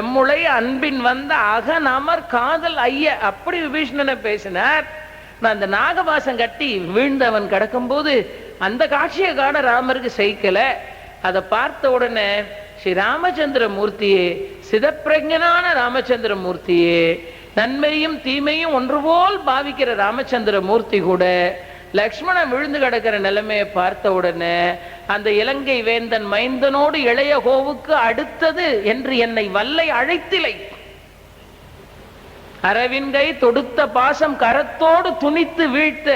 எம்முளை அன்பின் வந்த அகன் அமர் காதல் ஐய. அப்படி விபீஷணனை பேசினார். நான் அந்த நாகபாசம் கட்டி வீழ்ந்தவன் கிடக்கும் போது அந்த காட்சியை காண ராமருக்கு சைக்கல. அதை பார்த்த உடனே ஸ்ரீ ராமச்சந்திர மூர்த்தியே, சிதப்பிரஞனான ராமச்சந்திர மூர்த்தியே, நன்மையும் தீமையும் ஒன்று போல் பாவிக்கிற ராமச்சந்திர மூர்த்தி கூட லக்ஷ்மணன் விழுந்து கிடக்கிற நிலைமையை பார்த்த உடனே அந்த இலங்கை வேந்தன் மைந்தனோடு இளைய கோவுக்கு அடுத்தது என்று என்னை வல்லை அழைத்திலை. அரவின்கை தொடுத்த பாசம் கரத்தோடு துணித்து வீழ்த்த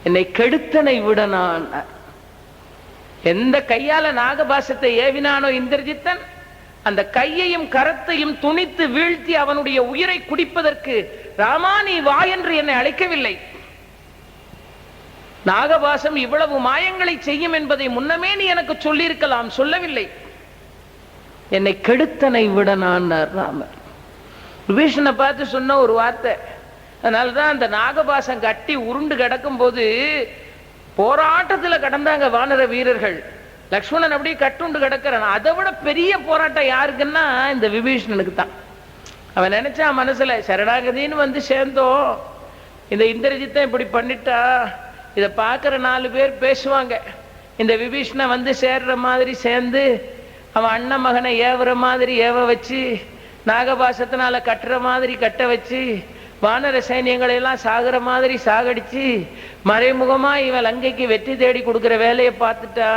என்னை கெடுத்தனை விட நான். எந்த கையால நாகபாசத்தை ஏவினானோ இந்திரஜித்தன், அந்த கையையும் கரத்தையும் துணித்து வீழ்த்தி அவனுடைய உயிரை குடிப்பதற்கு ராமா நீ வா என்று என்னை அழைக்கவில்லை. நாகபாசம் இவ்வளவு மாயங்களை செய்யும் என்பதை முன்னமே நீ எனக்கு சொல்லியிருக்கலாம், சொல்லவில்லை. என்னை கெடுத்தனை விட நான் ராமர். விபீஷணனை பார்த்து சொன்ன ஒரு வார்த்தை. அதனால்தான் அந்த நாகபாசம் கட்டி உருண்டு கிடக்கும் போது போராட்டத்துல கடந்தாங்க வானர வீரர்கள். லக்ஷ்மணன் அப்படியே கட்டுண்டு கிடக்கிறான். அதை விட பெரிய போராட்டம் யாருக்குன்னா இந்த விபீஷணனுக்கு தான். அவன் நினைச்சா மனசுல சரணாகதின்னு வந்து சேர்ந்தோம், இந்த இந்திரஜித்தை இப்படி பண்ணிட்டா இதை பார்க்கிற 4 பேர் பேசுவாங்க. இந்த விபீஷணன் வந்து சேர்ற மாதிரி சேர்ந்து அவன் அண்ணன் மகனை ஏவுற மாதிரி ஏவ வச்சு நாகபாசத்தினால கட்டுற மாதிரி கட்ட வச்சு வானர சைன்யங்களை எல்லாம் சாகுற மாதிரி சாகடிச்சு மறைமுகமா இவன் லங்கைக்கு வெற்றி தேடி கொடுக்கிற வேலையை பார்த்துட்டா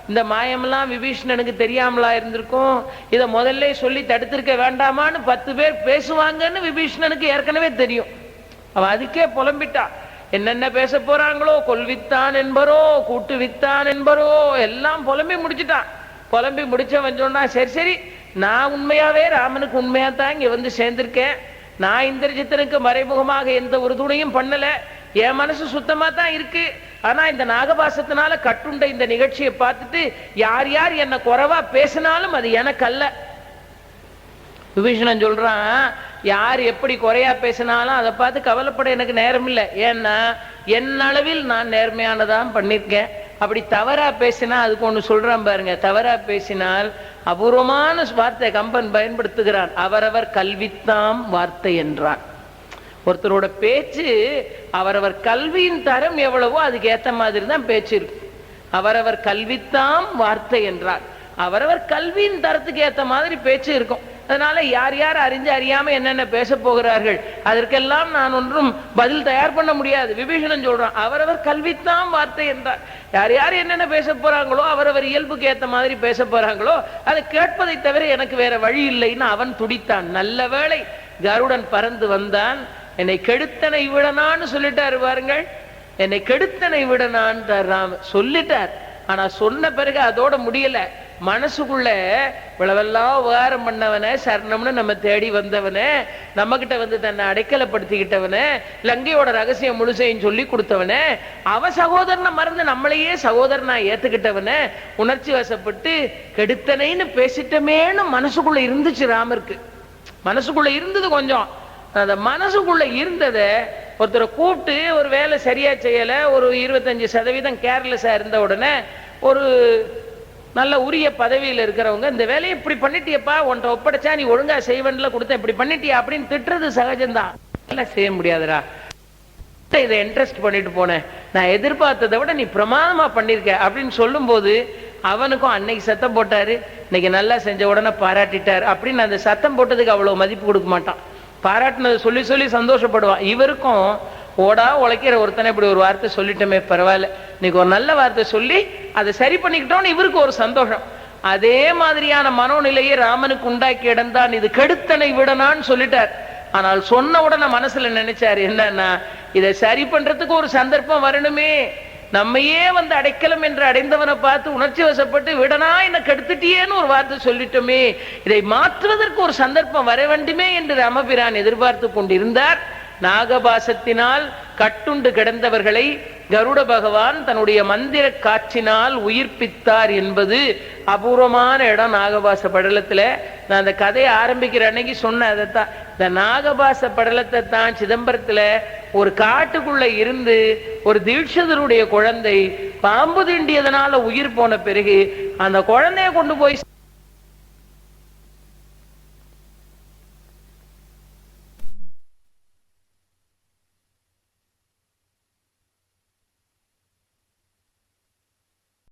இந்த மாயமெல்லாம் விபீஷணனுக்கு தெரியாமலா இருந்திருக்கும். இதை முதல்ல சொல்லி தடுத்திருக்க வேண்டாமான்னு 10 பேர் பேசுவாங்கன்னு விபீஷணனுக்கு ஏற்கனவே தெரியும். அவன் அதுக்கே புலம்பிட்டான். என்னென்ன பேச போறாங்களோ, கொல்வித்தான் என்பரோ, கூட்டு வித்தான் என்பரோ, எல்லாம் புலம்பி முடிச்சுட்டான். புலம்பி முடிச்சவன் சொன்னா, சரி சரி நான் உண்மையாவே ராமனுக்கு உண்மையா தான் இங்க வந்து சேர்ந்திருக்கேன். நான் இந்திரஜித்தனுக்கு மறைமுகமாக எந்த ஒரு துணையும் பண்ணல, என் மனசு சுத்தமா தான் இருக்கு. ஆனா இந்த நாகபாசத்தினால கட்டுண்ட இந்த நிகழ்ச்சியை பார்த்துட்டு யார் யார் என்ன குறைவா பேசினாலும் அது எனக்கு அல்ல. விபீஷணன் சொல்றான், யார் எப்படி குறையா பேசினாலும் அதை பார்த்து கவலைப்பட எனக்கு நேரம் இல்லை. ஏன்னா என் அளவில் நான் நேர்மையானதான் பண்ணிருக்கேன். அப்படி தவறா பேசினா அதுக்கு ஒண்ணு சொல்றான் பாருங்க. தவறா பேசினால் அபூர்வமான வார்த்தை கம்பன் பயன்படுத்துகிறான். அவரவர் கல்வித்தாம் வார்த்தை என்றான். ஒருத்தரோட பேச்சு அவரவர் கல்வியின் தரம் எவ்வளவோ அதுக்கு ஏத்த மாதிரி தான் பேச்சு இருக்கு. அவரவர் கல்வித்தாம் வார்த்தை என்றார். அவரவர் கல்வியின் தரத்துக்கு ஏத்த மாதிரி பேச்சு இருக்கும். அதனால யார் யார் அறிஞ்சு அறியாம என்னென்ன பேச போகிறார்கள் அதற்கெல்லாம் நான் ஒன்றும் பதில் தயார் பண்ண முடியாது. விபீஷணன் சொல்றான், அவரவர் கல்வித்தான் வார்த்தை என்றார். யார் யார் என்னென்ன பேச போறாங்களோ அவரவர் இயல்புக்கு ஏத்த மாதிரி பேச போறாங்களோ அதை கேட்பதை தவிர எனக்கு வேற வழி இல்லைன்னு அவன் துடித்தான். நல்ல வேளை கருடன் பறந்து வந்தான். என்னை கெடுத்தனை விடனான்னு சொல்லிட்டாரு பாருங்கள். என்னை கெடுத்தனை விடனான் ராம சொல்லிட்டார். ஆனா சொன்ன பிறகு அதோட முடியல. மனசுக்குள்ள இவ்வளவெல்லாம் உபகாரம் பண்ணவன, சரணம்னு நம்ம தேடி வந்தவன, நம்ம கிட்ட வந்து தன்னை அடைக்கலப்படுத்திக்கிட்டவன, லங்கையோட ரகசியம் முழுசையும் சொல்லி கொடுத்தவன, அவ சகோதரனை மறந்து நம்மளையே சகோதரனா ஏத்துக்கிட்டவன, உணர்ச்சி வசப்பட்டு கெடுத்தனைன்னு பேசிட்டமேன்னு மனசுக்குள்ள இருந்துச்சு ராமருக்கு. மனசுக்குள்ள இருந்தது கொஞ்சம். அந்த மனசுக்குள்ள இருந்தத ஒருத்தரை கூப்பிட்டு ஒரு வேலை சரியா செய்யல, ஒரு 25% கேர்லெஸ்ஸா இருந்த உடனே ஒரு நல்ல உரிய பதவியில் இருக்கிறவங்க இந்த வேலையை இப்படி பண்ணிட்டியப்பா, உன்ட்ட ஒப்படைச்சா நீ ஒழுங்கா செய்வன்ல கொடுத்த, இப்படி பண்ணிட்டியா அப்படின்னு திட்டுறது சகஜம்தான். எல்லாம் செய்ய முடியாதுடா, இதை இன்ட்ரெஸ்ட் பண்ணிட்டு போனேன், நான் எதிர்பார்த்ததை விட நீ பிரமாதமா பண்ணிருக்க அப்படின்னு சொல்லும் போது அவனுக்கும் அன்னைக்கு சத்தம் போட்டாரு, இன்னைக்கு நல்லா செஞ்ச உடனே பாராட்டிட்டார் அப்படின்னு அந்த சத்தம் போட்டதுக்கு அவ்வளவு மதிப்பு கொடுக்க மாட்டான். பாராட்டினதை சொல்லி சொல்லி சந்தோஷப்படுவான். இவருக்கும் ஓடா உழைக்கிற ஒருத்தனை இப்படி ஒரு வார்த்தை சொல்லிட்டோமே பரவாயில்ல, இன்னைக்கு ஒரு நல்ல வார்த்தை சொல்லி அதை சரி பண்ணிக்கிட்டோம்னு இவருக்கு ஒரு சந்தோஷம். அதே மாதிரியான மனோநிலையை ராமனுக்கு உண்டாக்கி இடம்தான் இது. கெடுத்தனை விடனான்னு சொல்லிட்டார். ஆனால் சொன்ன உடனே மனசுல நினைச்சாரு என்னன்னா, இதை சரி பண்றதுக்கு ஒரு சந்தர்ப்பம் வரணுமே. நம்மையே வந்து அடைக்கலம் என்று அடைந்தவனை பார்த்து உணர்ச்சி வசப்பட்டு விடனா என்ன கெடுத்துட்டியேன்னு ஒரு வார்த்தை சொல்லிட்டோமே, இதை மாற்றுவதற்கு ஒரு சந்தர்ப்பம் வர வேண்டுமே என்று ராமபிரான் எதிர்பார்த்து கொண்டிருந்தார். நாகபாசத்தினால் கட்டுண்டு கிடந்தவர்களை கருட பகவான் தன்னுடைய மந்திர காட்சினால் உயிர்ப்பித்தார் என்பது அபூர்வமான இடம் நாகபாச படலத்துல. நான் அந்த கதையை ஆரம்பிக்கிற அன்னைக்கு சொன்ன அதைத்தான். இந்த நாகபாச படலத்தை தான் சிதம்பரத்துல ஒரு காட்டுக்குள்ள இருந்து ஒரு தீட்சிதருடைய குழந்தை பாம்பு தீண்டியதனால உயிர் போன பிறகு அந்த குழந்தைய கொண்டு போய்